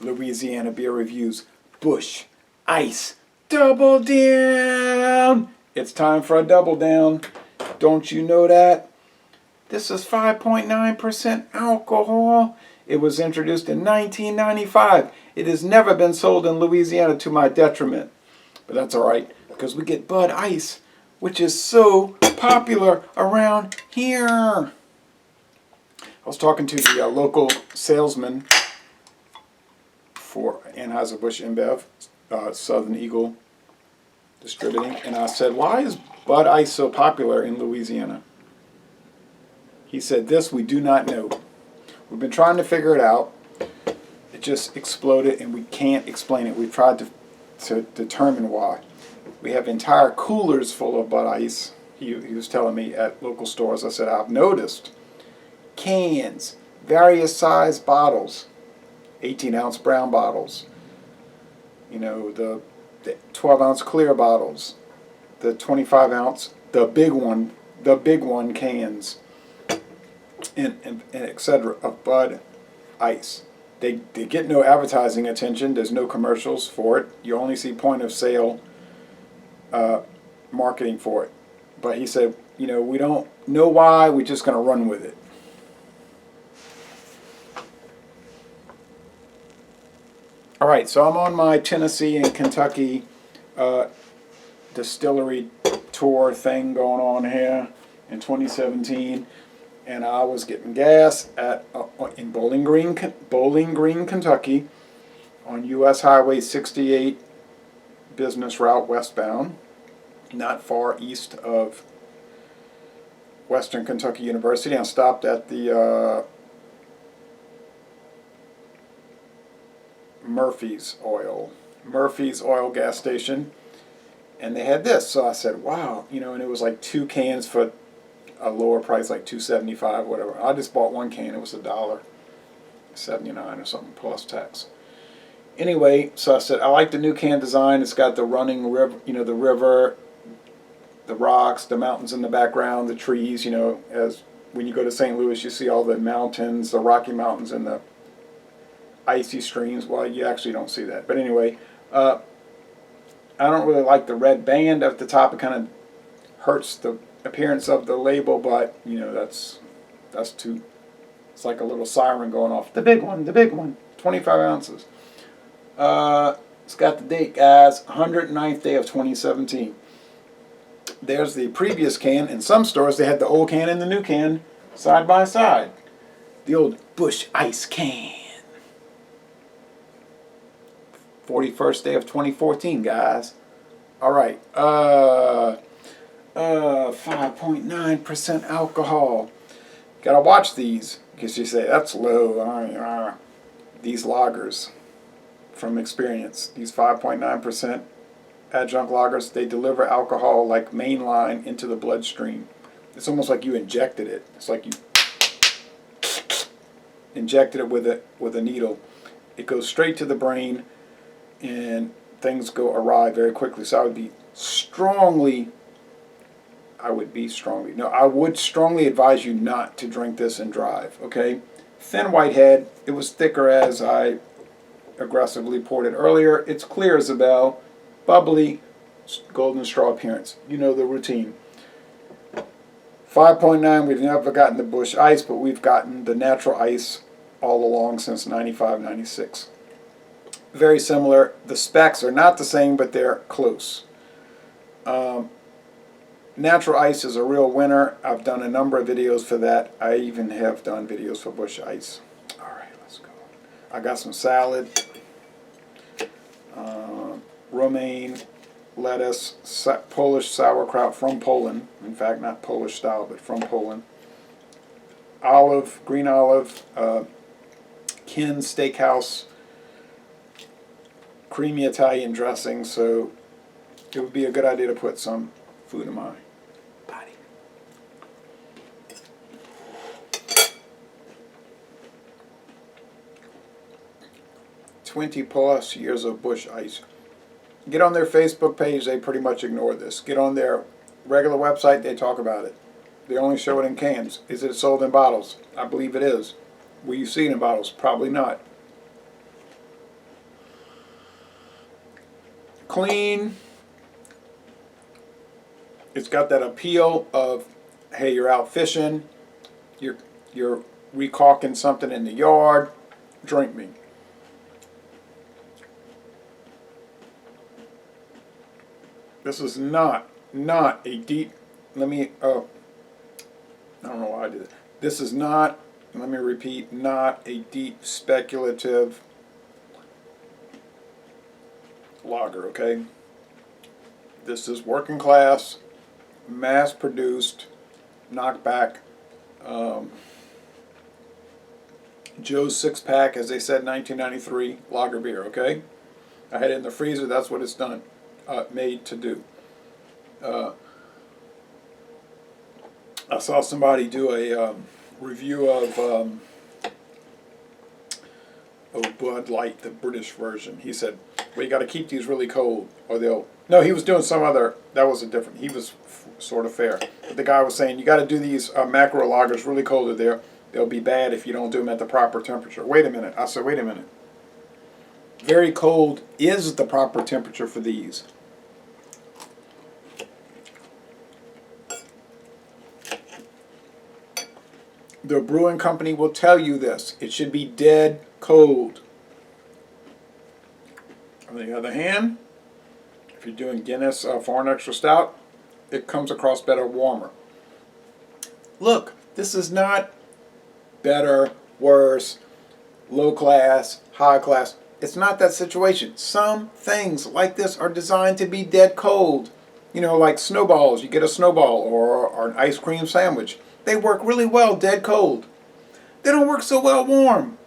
Louisiana Beer Reviews, Busch Ice, double down. It's time for a double down. Don't you know that? This is 5.9% alcohol. It was introduced in 1995. It has never been sold in Louisiana to my detriment. But that's all right, because we get Bud Ice, which is so popular around here. I was talking to the local salesman for Anheuser-Busch InBev, Southern Eagle Distributing, and I said, why is Bud Ice so popular in Louisiana? He said, this we do not know. We've been trying to figure it out. It just exploded and we can't explain it. We've tried to determine why. We have entire coolers full of Bud Ice. He was telling me at local stores. I said, I've noticed cans, various size bottles, 18-ounce brown bottles, you know, the 12-ounce clear bottles, the 25-ounce, the big one cans, and etc. of Bud Ice. They get no advertising attention. There's no commercials for it. You only see point of sale marketing for it. But he said, you know, we don't know why. We're just going to run with it. All right, so I'm on my Tennessee and Kentucky distillery tour thing going on here in 2017, and I was getting gas at in Bowling Green, Kentucky, on U.S. Highway 68 business route westbound, not far east of Western Kentucky University. I stopped at the Murphy's Oil gas station, and they had this. So I said, wow, you know, and it was like 2 cans for a lower price, like $2.75, whatever. I just bought 1 can. It was $1.79 or something plus tax. Anyway, so I said, I like the new can design. It's got the running river, you know, the river, the rocks, the mountains in the background, the trees, you know, as when you go to St. Louis, you see all the mountains, the Rocky Mountains and the icy streams. Well, you actually don't see that. But anyway, I don't really like the red band at the top. It kind of hurts the appearance of the label, but, you know, that's too, it's like a little siren going off. The big one, 25 ounces. It's got the date, guys, 109th day of 2017. There's the previous can. In some stores, they had the old can and the new can side by side. The old Busch Ice can. 41st day of 2014, guys. All right. 5.9% alcohol. Gotta watch these, because you say, that's low. These lagers, from experience, these 5.9% adjunct lagers, they deliver alcohol like mainline into the bloodstream. It's almost like you injected it. It's like you injected it with a needle. It goes straight to the brain, and things go awry very quickly. So I would strongly advise you not to drink this and drive, okay? Thin white head. It was thicker as I aggressively poured it earlier. It's clear as a bell, bubbly, golden straw appearance. You know the routine. 5.9, we've never gotten the Busch Ice, but we've gotten the natural ice all along since 95, 96. Very similar. The specs are not the same, but they're close. Natural ice is a real winner. I've done a number of videos for that. I even have done videos for Busch Ice. All right, let's go. I got some salad, romaine, lettuce, Polish sauerkraut from Poland. In fact, not Polish style, but from Poland. Olive, green olive, Kin Steakhouse, creamy Italian dressing. So it would be a good idea to put some food in my body. +20 years of Busch Ice. Get on their Facebook page, they pretty much ignore this. Get on their regular website, they talk about it. They only show it in cans. Is it sold in bottles? I believe it is. Will you see it in bottles? Probably not. clean. It's got that appeal of, hey, you're out fishing, you're recalking something in the yard, drink me. This is not a deep, let me, oh, I don't know why I did it. This is not, let me repeat, not a deep speculative lager, okay? This is working class, mass produced, knockback, Joe's 6-pack, as they said, 1993 lager beer, okay? I had it in the freezer, that's what it's done, made to do. I saw somebody do a review of Bud Light, the British version. He said, well, you got to keep these really cold, or they'll... No, he was doing some other... That was a different... He was sort of fair. But the guy was saying, you got to do these macro lagers really cold, or they'll be bad if you don't do them at the proper temperature. Wait a minute. I said, wait a minute. Very cold is the proper temperature for these. The brewing company will tell you this. It should be dead cold. On the other hand, if you're doing Guinness Foreign Extra Stout, it comes across better warmer. Look, this is not better, worse, low class, high class. It's not that situation. Some things like this are designed to be dead cold. You know, like snowballs. You get a snowball or an ice cream sandwich. They work really well dead cold. They don't work so well warm.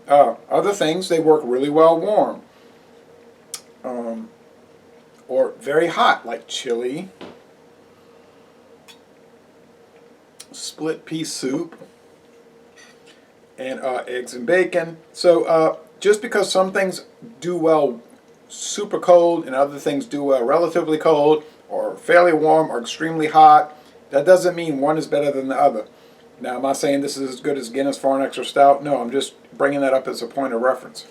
Other things, they work really well warm. Or very hot, like chili, split pea soup, and eggs and bacon. So just because some things do well super cold and other things do well relatively cold or fairly warm or extremely hot, that doesn't mean one is better than the other. Now, am I saying this is as good as Guinness Foreign Extra Stout? No, I'm just bringing that up as a point of reference.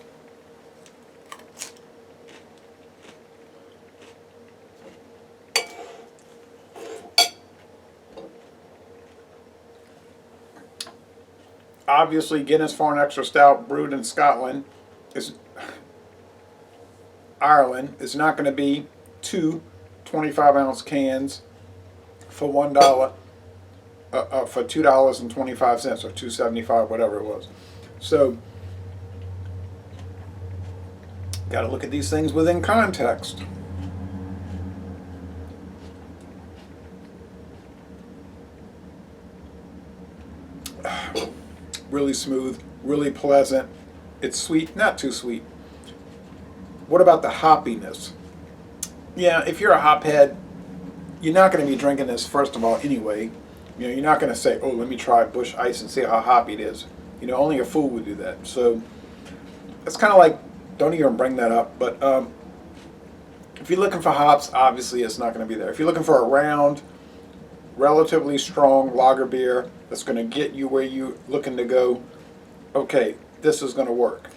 Obviously, Guinness Foreign Extra Stout brewed in Scotland, Ireland, is not going to be two 25-ounce cans for $1, for $2.25 or $2.75, whatever it was. So, got to look at these things within context. Really smooth, really pleasant. It's sweet, not too sweet. What about the hoppiness? Yeah, if you're a hophead, you're not going to be drinking this first of all anyway. You know, you're not going to say, oh, let me try Busch Ice and see how hoppy it is. You know, only a fool would do that. So it's kind of like, don't even bring that up. But if you're looking for hops, obviously it's not going to be there. If you're looking for a round, relatively strong lager beer that's going to get you where you're looking to go, okay, this is going to work.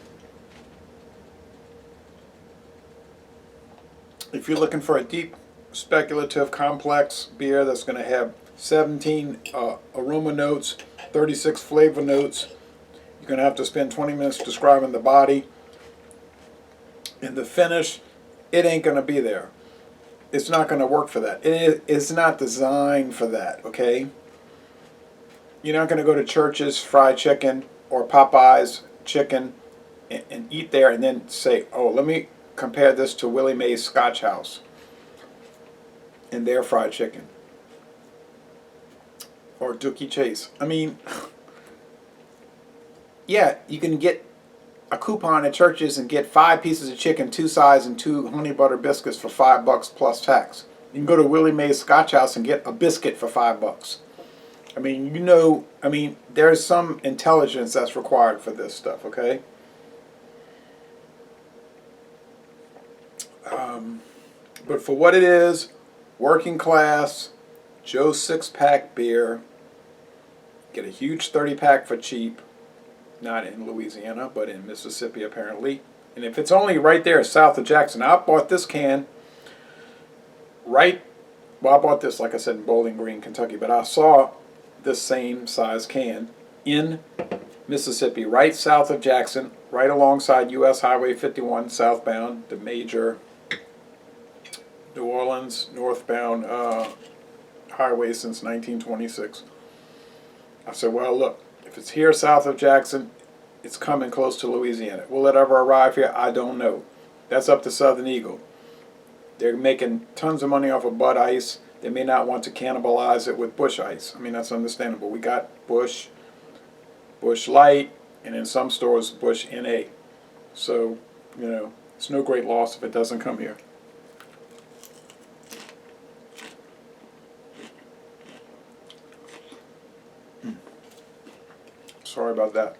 If you're looking for a deep, speculative, complex beer that's going to have 17 aroma notes, 36 flavor notes, you're going to have to spend 20 minutes describing the body. And the finish, it ain't going to be there. It's not going to work for that. It's not designed for that, okay? You're not going to go to Church's Fried Chicken or Popeye's Chicken and eat there and then say, oh, let me compare this to Willie Mae's Scotch House and their fried chicken. Or Dookie Chase. I mean, yeah, you can get a coupon at Church's and get 5 pieces of chicken, 2 sides, and 2 honey butter biscuits for $5 plus tax. You can go to Willie Mae's Scotch House and get a biscuit for $5. I mean, you know, there's some intelligence that's required for this stuff, okay? But for what it is, working class, Joe's 6-pack beer, get a huge 30-pack for cheap. Not in Louisiana, but in Mississippi apparently. And if it's only right there south of Jackson, I bought this can right, well, I bought this, like I said, in Bowling Green, Kentucky, but I saw this same size can in Mississippi, right south of Jackson, right alongside U.S. Highway 51 southbound, the major New Orleans northbound highway since 1926. I said, well, look, if it's here south of Jackson, it's coming close to Louisiana. Will it ever arrive here? I don't know. That's up to Southern Eagle. They're making tons of money off of Bud Ice. They may not want to cannibalize it with Busch Ice. I mean, that's understandable. We got Busch, Busch Light, and in some stores, Busch NA. So, you know, it's no great loss if it doesn't come here. Sorry about that.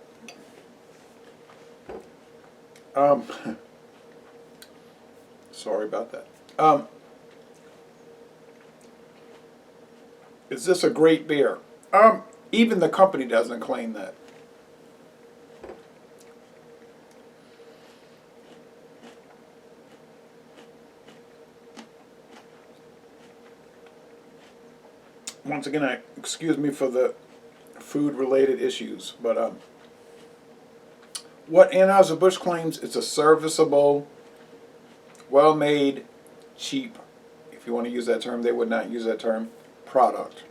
Sorry about that. Is this a great beer? Even the company doesn't claim that. Once again, excuse me for the food-related issues, but what Anheuser-Busch claims is a serviceable, well-made, cheap, if you want to use that term, they would not use that term, product.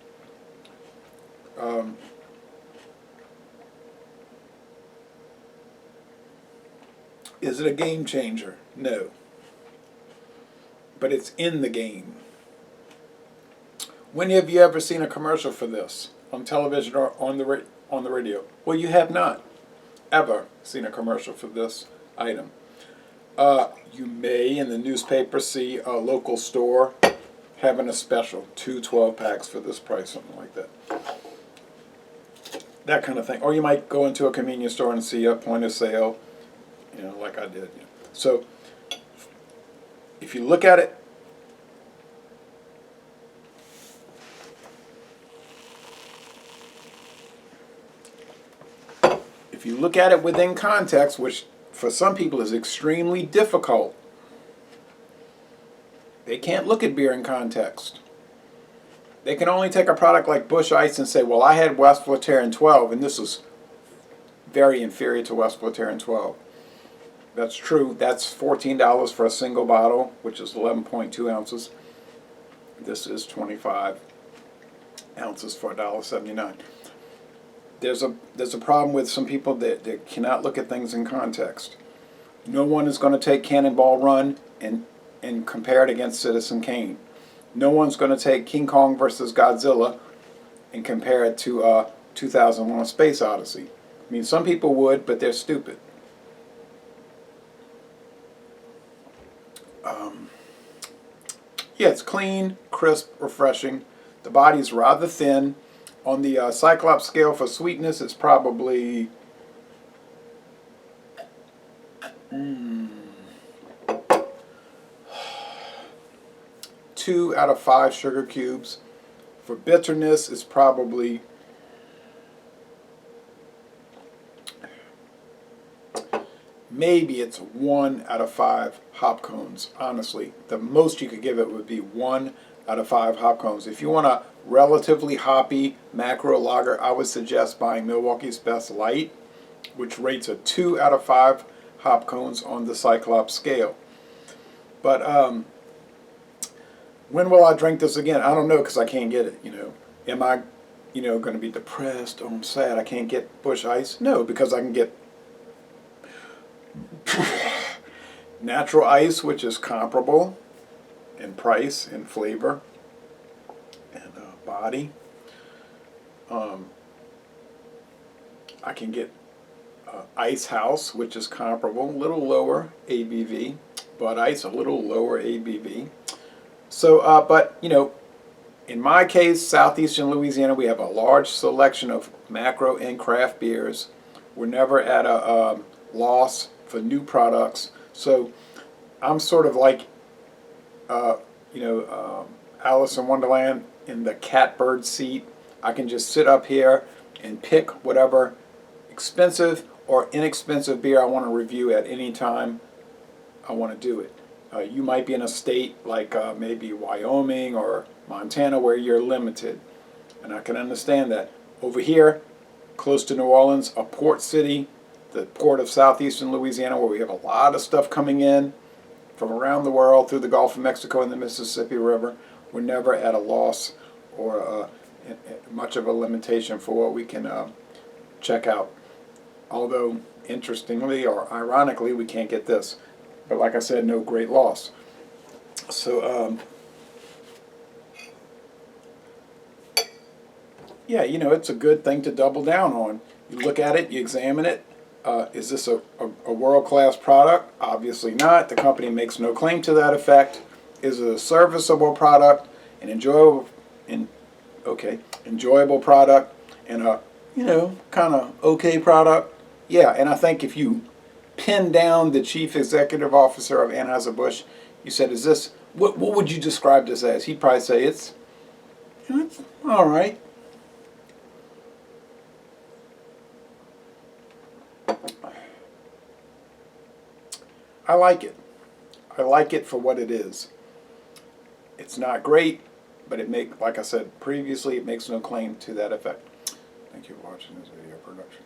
Is it a game changer? No. But it's in the game. When have you ever seen a commercial for this on television or on the radio? Well, you have not ever seen a commercial for this item. You may in the newspaper see a local store having a special, 2 12-packs for this price, something like that. That kind of thing. Or you might go into a convenience store and see a point of sale, you know, like I did. So if you look at it, within context, which for some people is extremely difficult, they can't look at beer in context. They can only take a product like Busch Ice and say, well, I had West Flatirron 12, and this is very inferior to West Flatirron 12. That's true. That's $14 for a single bottle, which is 11.2 ounces. This is 25 ounces for $1.79. There's a problem with some people that cannot look at things in context. No one is going to take Cannonball Run and compare it against Citizen Kane. No one's going to take King Kong versus Godzilla and compare it to 2001: Space Odyssey. I mean, some people would, but they're stupid. Yeah, it's clean, crisp, refreshing. The body's rather thin. On the Cyclops scale for sweetness, it's probably 2 out of 5 sugar cubes. For bitterness, it's probably maybe it's 1 out of 5 hop cones. Honestly, the most you could give it would be 1 out of 5 hop cones. If you want a relatively hoppy macro lager, I would suggest buying Milwaukee's Best Light, which rates a 2 out of 5 hop cones on the Cyclops scale. But when will I drink this again? I don't know, because I can't get it. Am I, going to be depressed? Oh, I'm sad I can't get Busch Ice. No, because I can get natural ice, which is comparable in price and flavor and body. I can get Ice House, which is comparable, a little lower ABV. Bud Ice, a little lower ABV. So, but in my case, southeastern Louisiana, we have a large selection of macro and craft beers. We're never at a loss for new products. So I'm sort of like, Alice in Wonderland in the catbird seat. I can just sit up here and pick whatever expensive or inexpensive beer I want to review at any time I want to do it. You might be in a state like maybe Wyoming or Montana where you're limited, and I can understand that. Over here, close to New Orleans, a port city, the port of southeastern Louisiana, where we have a lot of stuff coming in from around the world through the Gulf of Mexico and the Mississippi River, we're never at a loss or much of a limitation for what we can check out. Although, interestingly or ironically, we can't get this. But like I said, no great loss. So, yeah, you know, it's a good thing to double down on. You look at it, you examine it. Is this a world-class product? Obviously not. The company makes no claim to that effect. Is it a serviceable product, an enjoyable product, and a, you know, kind of okay product? Yeah, and I think if you pin down the chief executive officer of Anheuser-Busch, you said, is this, what would you describe this as? He'd probably say it's all right. I like it. I like it for what it is. It's not great, but like I said previously, it makes no claim to that effect. Thank you for watching this video production.